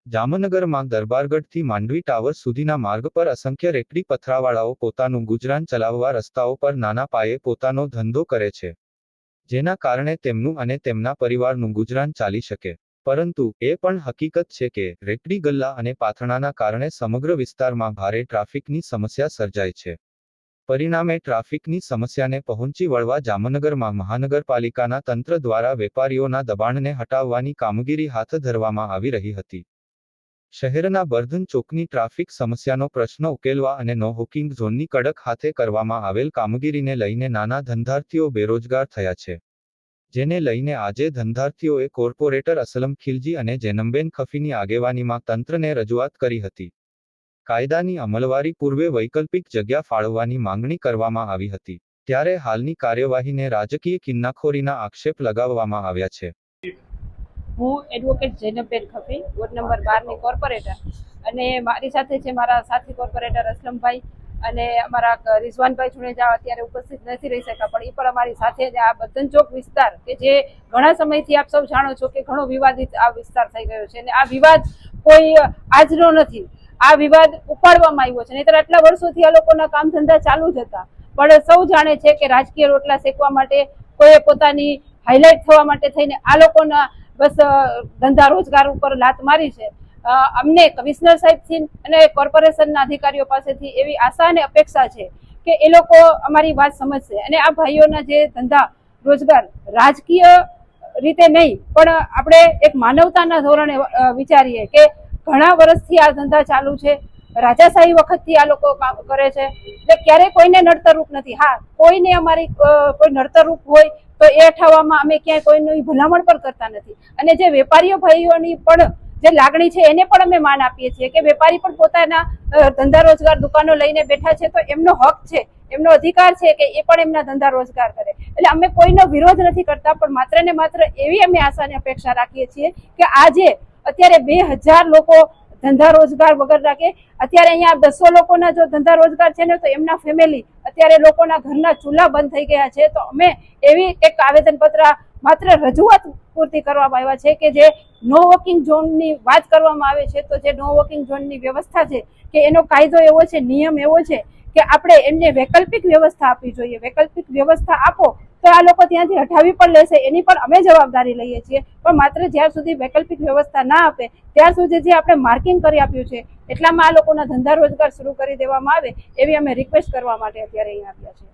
જામનગરમાં દરબારગઢથી માંડવી ટાવર સુધીના માર્ગ પર અસંખ્ય રેકડી પથરાવાળાઓ પોતાનું ગુજરાન ચલાવવા રસ્તાઓ પર નાના પાયે પોતાનો ધંધો કરે છે, જેના કારણે તેમનું અને તેમના પરિવારનું ગુજરાન ચાલી શકે. પરંતુ એ પણ હકીકત છે કે રેકડી ગલ્લા અને પાથરણાના કારણે સમગ્ર વિસ્તારમાં ભારે ટ્રાફિકની સમસ્યા સર્જાય છે. પરિણામે ટ્રાફિકની સમસ્યાને પહોંચી વળવા જામનગરમાં મહાનગરપાલિકાના તંત્ર દ્વારા વેપારીઓના દબાણને હટાવવાની કામગીરી હાથ ધરવામાં આવી રહી હતી. શહેરના બર્ધન ચોકની ટ્રાફિક સમસ્યાનો પ્રશ્ન ઉકેલવા અને નો હોકિંગ ઝોનની કડક હાથે કરવામાં આવેલ કામગીરીને લઈને નાના ધંધાર્થીઓ બેરોજગાર થયા છે, જેને લઈને આજે ધંધાર્થીઓએ કોર્પોરેટર અસલમ ખિલજી અને જેનમબેન ખફીની આગેવાનીમાં તંત્રને રજૂઆત કરી હતી. કાયદાની અમલવારી પૂર્વે વૈકલ્પિક જગ્યા ફાળવવાની માંગણી કરવામાં આવી હતી. ત્યારે હાલની કાર્યવાહીને રાજકીય કિન્નાખોરીના આક્ષેપ લગાવવામાં આવ્યા છે. હું એડવોકેટ જેનબેન ખફી, વોર્ડ નંબર 12 ની કોર્પોરેટર, અને મારી સાથે છે મારા સાથી કોર્પોરેટર અસલમભાઈ અને અમારા રિઝવાનભાઈ ચુનેજા અત્યારે ઉપસ્થિત નથી રહી શક્યા, પણ એ પણ અમારી સાથે જ આ બર્ધન ચોક વિસ્તાર કે જે ઘણા સમયથી આપ સૌ જાણો છો કે ઘણો વિવાદિત આ વિસ્તાર થઈ ગયો છે, અને આ વિવાદ કોઈ આજનો નથી. આ વિવાદ ઉપાડવામાં આવ્યો છે, નહીંતર આટલા વર્ષોથી આ લોકોના કામ ધંધા ચાલુ જ હતા, પણ સૌ જાણે છે કે રાજકીય રોટલા શેકવા માટે, કોઈ પોતાની હાઇલાઇટ થવા માટે થઈને આ લોકોના બસ ધંધા રોજગાર ઉપર લાત મારી છે. અમને કમિશનર સાહેબથી અને કોર્પોરેશનના અધિકારીઓ પાસેથી એવી આશા અને અપેક્ષા છે કે એ લોકો અમારી વાત સમજશે અને આ ભાઈઓના જે ધંધા રોજગાર રાજકીય રીતે નહીં, પણ આપણે એક માનવતાના ધોરણે વિચારીએ કે ઘણા વર્ષથી આ ધંધા ચાલુ છે, રાજાશાહી વખતથી આ લોકો કામ કરે છે, એટલે ક્યારેય કોઈને નડતરરૂપ નથી. હા, કોઈને અમારી કોઈ નડતરરૂપ હોય તો એ અઠાવવામાં અમે ક્યાંય કોઈની ભલામણ પણ કરતા નથી. અને જે વેપારીઓ ભાઈઓની પણ જે લાગણી છે એને પણ અમે માન આપીએ છીએ કે વેપારી પણ પોતાના ધંધા રોજગાર દુકાનો લઈને બેઠા છે, તો એમનો હક છે, એમનો અધિકાર છે કે એ પણ એમના ધંધા રોજગાર કરે. એટલે અમે કોઈનો વિરોધ નથી કરતા, પણ માત્ર ને માત્ર એવી અમે આશા અને અપેક્ષા રાખીએ છીએ કે આજે અત્યારે 2000 લોકો ધંધા રોજગાર વગર રાખે. અત્યારે અહીંયા 200 લોકોના જો ધંધા રોજગાર છે ને, તો એમના ફેમિલી અત્યારે લોકોના ઘરના ચૂલા બંધ થઈ ગયા છે. તો અમે એવી એક આવેદનપત્ર માત્ર રજૂઆત પૂરતી કરવામાં આવ્યા છે કે જે નો વોકિંગ ઝોનની વાત કરવામાં આવે છે, તો જે નો વોકિંગ ઝોનની વ્યવસ્થા છે કે એનો કાયદો એવો છે, નિયમ એવો છે કે આપણે એમને વૈકલ્પિક વ્યવસ્થા આપવી જોઈએ. વૈકલ્પિક વ્યવસ્થા આપો તો આ લોકો ત્યાંથી હટાવી પણ લેશે, એની પણ અમે જવાબદારી લઈએ છીએ. પણ માત્ર જ્યાર સુધી વૈકલ્પિક વ્યવસ્થા ના આપે ત્યાર સુધી જે આપણે માર્કિંગ કરી આપ્યું છે એટલામાં આ લોકોના ધંધા રોજગાર શરૂ કરી દેવામાં આવે, એવી અમે રિક્વેસ્ટ કરવા માટે અત્યારે અહીંયા આવ્યા છીએ.